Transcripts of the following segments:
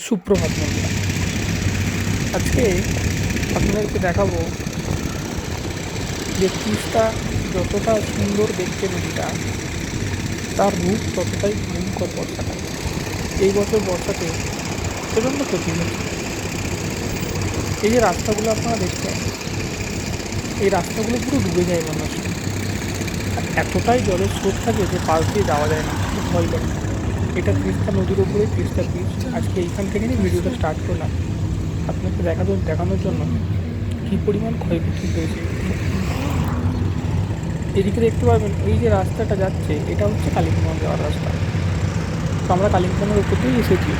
সুপ্রভাত বন্ধুরা, আজকে আপনাদেরকে দেখাবো যে তিস্তা যতটা সুন্দর দেখতে নদীটা, তার রূপ ততটাই ভয়ঙ্কর বর্ষাকালে। এই বছর বর্ষাতে প্রচণ্ড ক্ষতি হয়েছে। এই যে রাস্তাগুলো আপনারা দেখছেন, এই রাস্তাগুলো পুরো ডুবে যায় মানুষ, আর এতটাই জলের স্রোত থাকে যে পাশ দিয়ে যাওয়া যায় না, খুব ভয় লাগে। এটা তিস্তা নদীর উপরে তিস্তা ব্রিজ। আজকে এইখান থেকে নিয়ে ভিডিওটা স্টার্ট করলাম আপনাকে দেখানোর জন্য কী পরিমাণ ক্ষয়ক্ষতি হয়েছে। এদিকে দেখতে পাবেন এই যে রাস্তাটা যাচ্ছে, এটা হচ্ছে কালিম্পং যাওয়ার রাস্তা। তো আমরা কালিম্পংয়ের উপর দিয়েই এসেছি।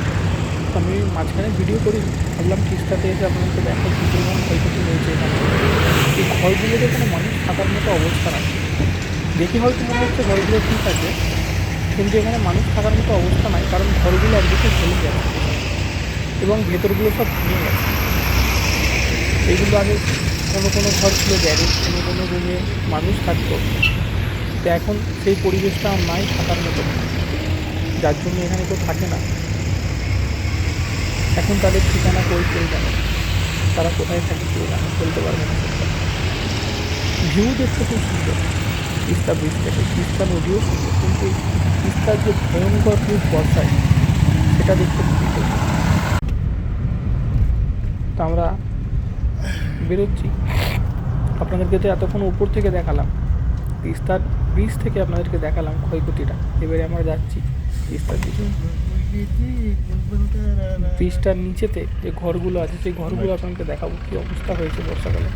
তো আমি মাঝখানে ভিডিও করি, ভাবলাম তিস্তাতে এসে আপনাদেরকে দেখো কী পরিমাণ ক্ষয়ক্ষতি হয়েছে এখানে। এই ঘরগুলোতে কোনো মানুষ থাকার মতো অবস্থা নাই। দেখে হয়তো মনে হচ্ছে ঘরগুলো ঠিক আছে, কিন্তু এখানে মানুষ থাকার মতো অবস্থা নাই, কারণ ঘরগুলো একদিকে চলে যাচ্ছে এবং ভেতরগুলো সব ভেঙে গেছে। এইগুলো আগে কোনো ঘর ছিল গ্যারেজ, কোনো রুমে মানুষ থাকতো, তো এখন সেই পরিবেশটা আর নাই থাকার মতো, যার জন্য এখানে কেউ থাকে না। এখন তাদের ঠিকানা কেউ জানে, তারা কোথায় থাকে কেউ জানে, বলতে পারবে না। ভিউ দেখতে খুব সুন্দর তিস্তা ব্রিজ থেকে, তিস্তা নদীও সুন্দর, কিন্তু তিস্তার যে ভয়ঙ্কর রূপ বর্ষায়, সেটা দেখতে খুবই সুন্দর। তো আমরা বেরোচ্ছি, আপনাদেরকে তো এতক্ষণ উপর থেকে দেখালাম, তিস্তার ব্রিজ থেকে আপনাদেরকে দেখালাম ক্ষয়ক্ষতিটা। এবারে আমরা যাচ্ছি তিস্তার দিকে। ব্রিজটার নিচেতে যে ঘরগুলো আছে, সেই ঘরগুলো আপনাকে দেখাবো কী অবস্থা হয়েছে বর্ষাকালে।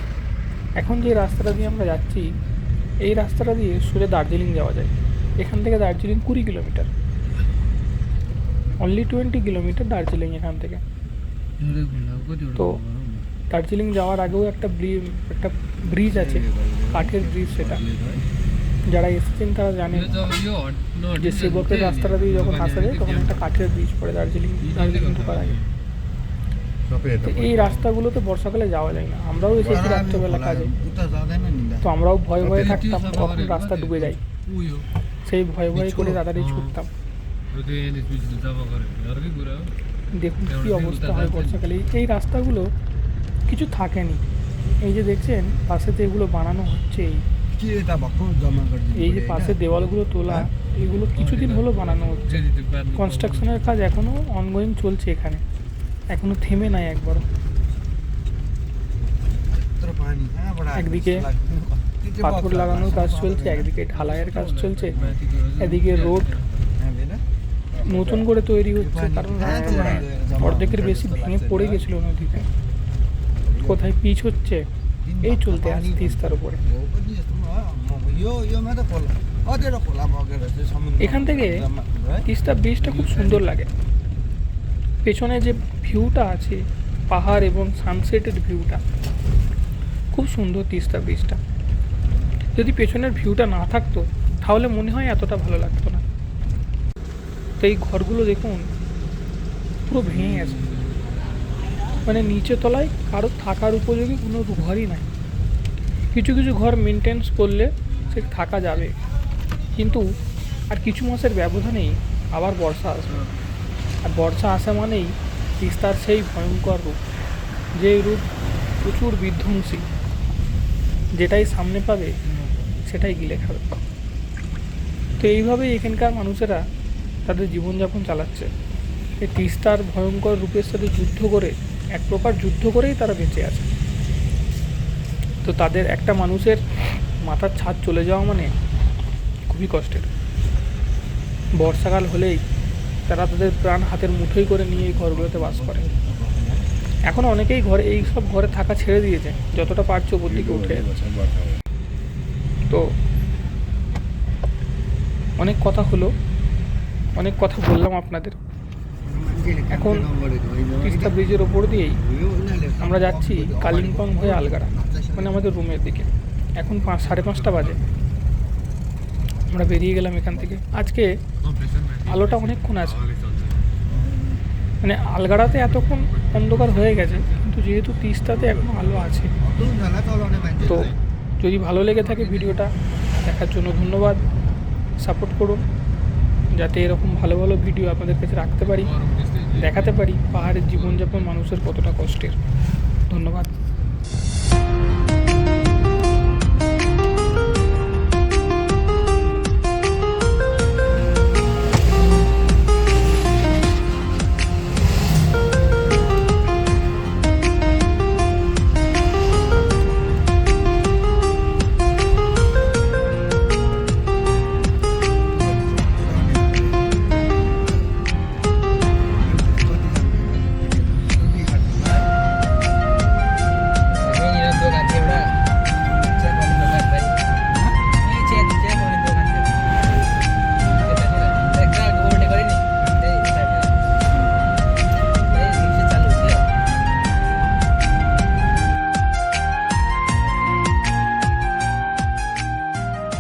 এখন যে রাস্তাটা দিয়ে আমরা যাচ্ছি, এই রাস্তাটা দিয়ে সোজা দার্জিলিং যাওয়া যায়। এখান থেকে Darjeeling 20 kilometre, only 20 kilometre Darjeeling এখান থেকে। তো দার্জিলিং যাওয়ার আগেও একটা ব্রিজ আছে, কাঠের ব্রিজ। সেটা যারা এসেছেন তারা জানেন যে সেবকের রাস্তাটা দিয়ে যখন আসা যায়, তখন একটা কাঠের ব্রিজ পড়ে দার্জিলিং ঢোকার আগে। এই রাস্তাগুলোতে বর্ষাকালে যাওয়া যায় না। আমরাও এসেছি রাত্রেবেলা কাজে, তো আমরাও ভয়ে থাকতাম কখন রাস্তা ডুবে যায়, সেই ভয়ে করে তাড়াতাড়ি ছুটতাম। দেখুন কী অবস্থা হয় বর্ষাকালে। এই রাস্তাগুলো কিছু থাকেনি। এই যে দেখছেন পাশেতে এগুলো বানানো হচ্ছে, এই যে পাশে দেওয়ালগুলো তোলা, এগুলো কিছুদিন হলো বানানো হচ্ছে। কনস্ট্রাকশনের কাজ এখনও অনগোয়িং চলছে এখানে, এখনও থেমে নাই একবারও। একদিকে পাথর লাগানোর কাজ চলছে, একদিকে ঢালাইয়ের কাজ চলছে, এদিকে রোড নতুন করে তৈরি হচ্ছে, কারণ রাস্তা অর্ধেকের বেশি ভেঙে পড়ে গেছিলো নদীতে। কোথায় পিচ হচ্ছে, এই চলতে আসছে তিস্তার উপরে। এখান থেকে তিস্তা ব্রিজটা খুব সুন্দর লাগে। পেছনে যে ভিউটা আছে, পাহাড় এবং সানসেটের ভিউটা খুব সুন্দর। তিস্তা ব্রিজটা যদি পেছনের ভিউটা না থাকতো, তাহলে মনে হয় এতটা ভালো লাগতো না। তো এই ঘরগুলো দেখুন পুরো ভেঙে গেছে, মানে নিচে তলায় কারো থাকার উপযোগী কোনো ঘরই নাই। কিছু ঘর মেনটেন্স করলে সে থাকা যাবে, কিন্তু আর কিছু মাসের ব্যবধানেই আবার বর্ষা আসবে, আর বর্ষা আসা মানেই তিস্তার সেই ভয়ঙ্কর রূপ, যে রূপ প্রচুর বিধ্বংসী, যেটাই সামনে পাবে সেটাই গিলে খাবে। তো এইভাবেই এখানকার মানুষেরা তাদের জীবনযাপন চালাচ্ছে। এই তিস্তার ভয়ঙ্কর রূপের সাথে যুদ্ধ করে, এক প্রকার যুদ্ধ করেই তারা বেঁচে আছে। তো তাদের একটা মানুষের মাথার ছাদ চলে যাওয়া মানে খুবই কষ্টের। বর্ষাকাল হলেই তারা তাদের প্রাণ হাতের মুঠোই করে নিয়ে এই ঘরগুলোতে বাস করে। এখন অনেকেই এই সব ঘরে থাকা ছেড়ে দিয়েছে, যতটা পারছে ওপর দিকে উঠে যাচ্ছে। তো অনেক কথা হলো, অনেক কথা বললাম আপনাদের। এখন তিস্তা ব্রিজের ওপর দিয়েই আমরা যাচ্ছি কালিম্পং হয়ে আলগাড়া, মানে আমাদের রুমের দিকে। এখন 5:30 বাজে, আমরা বেরিয়ে গেলাম এখান থেকে। আজকে আলোটা অনেকক্ষণ আছে, মানে আলগাড়াতে এতক্ষণ অন্ধকার হয়ে গেছে, কিন্তু যেহেতু তিস্তাতে এখনও আলো আছে। তো যদি ভালো লেগে থাকে ভিডিওটা দেখার জন্য ধন্যবাদ, সাপোর্ট করুন, যাতে এরকম ভালো ভালো ভিডিও আপনাদের কাছে রাখতে পারি, দেখাতে পারি পাহাড়ের জীবনযাপন মানুষের কতটা কষ্টের। ধন্যবাদ।